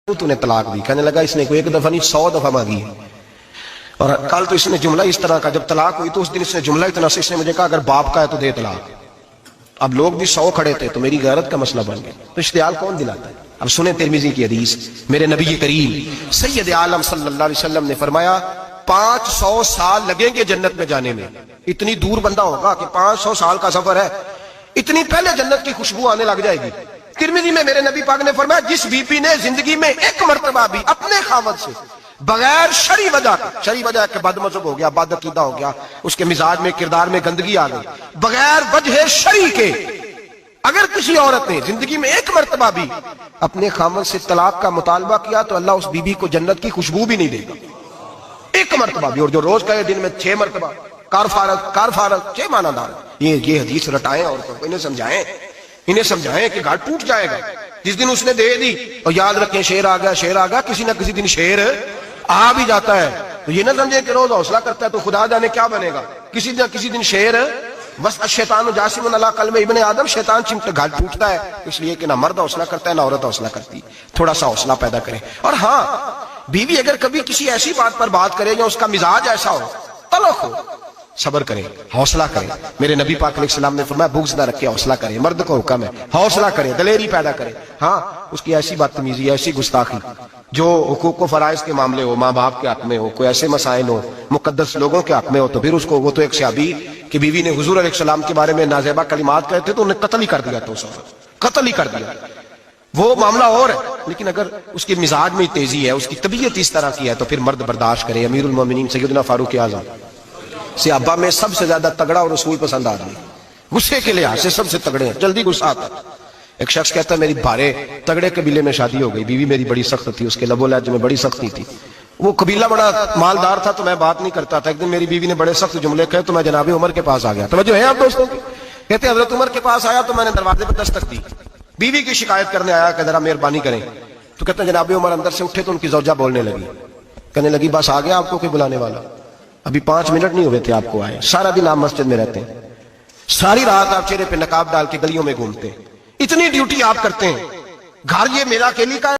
تو نے طلاق دی. کہنے لگا اس نے کوئی ایک دفعہ نہیں 100 دفعہ مانگی ہے. اور کل تو اس نے جملہ اس طرح کا, جب طلاق ہوئی تو اس دن اس نے جملہ اتنا سے اس نے مجھے کہا اگر باپ کا ہے تو دے طلاق. اب لوگ بھی 100 کھڑے تھے تو میری غیرت کا مسئلہ بن گیا. تو اشتعال کون دلاتا ہے؟ اب سنیں ترمذی کی حدیث. میرے نبی کریم سید عالم صلی اللہ علیہ وسلم نے فرمایا 500 سال لگیں گے جنت میں جانے میں. اتنی دور بندہ ہوگا کہ 500 سال کا سفر ہے, اتنی پہلے جنت کی خوشبو آنے لگ جائے گی. ترمذی میں میرے نبی پاک نے فرمایا جس بی بی نے زندگی میں ایک مرتبہ بھی اپنے خاوند سے بغیر شرعی وجہ کہ بد مذہب ہو گیا, بد عقیدہ ہو گیا, اس کے مزاج میں کردار میں گندگی آ گئی, بغیر وجہ شرعی کے اگر کسی عورت نے زندگی میں ایک مرتبہ بھی اپنے خاوند سے طلاق کا مطالبہ کیا تو اللہ اس بی بی کو جنت کی خوشبو بھی نہیں دے گا. ایک مرتبہ بھی. اور جو روز کہے دن میں 6 مرتبہ کار فارغ 6 معنی دار. یہ حدیث رٹائیں اور انہیں سمجھائیں کہ گھر ٹوٹ جائے گا. جس دن اس نے دے دی اور یاد رکھیں شیر آ گیا, کسی نہ کسی دن شیر آ بھی جاتا ہے. تو یہ نہ سمجھیں کہ روز حوصلہ کرتا ہے تو خدا جانے کیا بنے گا. کسی نہ کسی دن شیر بس الشیطان جاسم علی قلب ابن آدم, شیطان چمٹا گھر ٹوٹتا ہے. اس لیے کہ نہ مرد حوصلہ کرتا ہے نہ عورت حوصلہ کرتی. تھوڑا سا حوصلہ پیدا کریں. اور ہاں بیوی اگر کبھی کسی ایسی بات پر بات کرے یا اس کا مزاج ایسا ہو, تلخ ہو, صبر کریں, حوصلہ کریں. میرے نبی پاک علیہ السلام نے فرمایا بغض نہ رکھے, حوصلہ کریں. مرد کو حکم ہے حوصلہ کریں, دلیری پیدا کریں. ہاں اس کی ایسی بدتمیزی, ایسی گستاخی جو حقوق و فرائض کے معاملے ہو, ماں باپ کے حق میں ہو, کوئی ایسے مسائل ہو, مقدس لوگوں کے حق میں ہو, تو پھر اس کو, وہ تو ایک صحابی کہ بیوی نے حضور علیہ السلام کے بارے میں نازیبا کلمات کہتے تو انہیں قتل ہی کر دیا. تو قتل ہی کر دیا. وہ معاملہ اور ہے, لیکن اگر اس کے مزاج میں تیزی ہے, اس کی طبیعت اس طرح کی ہے, تو پھر مرد برداشت کرے. امیر المومنین سیدنا فاروق اعظم صحابہ میں سب سے زیادہ تگڑا اور رسول پسند آدمی, غصے کے لحاظ سے سب سے تگڑے ہیں, جلدی غصہ آتا ہے. ایک شخص کہتا ہے میری بھارے تگڑے قبیلے میں شادی ہو گئی, بیوی میری بڑی سخت تھی, اس کے لب و لہجے میں بڑی سختی تھی. وہ قبیلہ بڑا مالدار تھا تو میں بات نہیں کرتا تھا. ایک دن میری بیوی نے بڑے سخت جملے کہے تو میں جناب عمر کے پاس آ گیا. توجہ ہے آپ دوستوں کی؟ کہتے ہیں حضرت عمر کے پاس آیا تو میں نے دروازے پر دستک دی, بیوی کی شکایت کرنے آیا کہ ذرا مہربانی کریں. تو کہتے ہیں جناب عمر اندر سے اٹھے تو ان کی زوجہ بولنے لگی, کہنے لگی بس آ گیا آپ کو کوئی بلانے والا, ابھی 5 منٹ نہیں ہوئے تھے آپ کو آئے. سارا دن آپ مسجد میں رہتے ہیں, ساری رات آپ چہرے پہ نقاب ڈال کے گلیوں میں گھومتے ہیں, اتنی ڈیوٹی آپ کرتے ہیں, گھر یہ میرا اکیلی کا ہے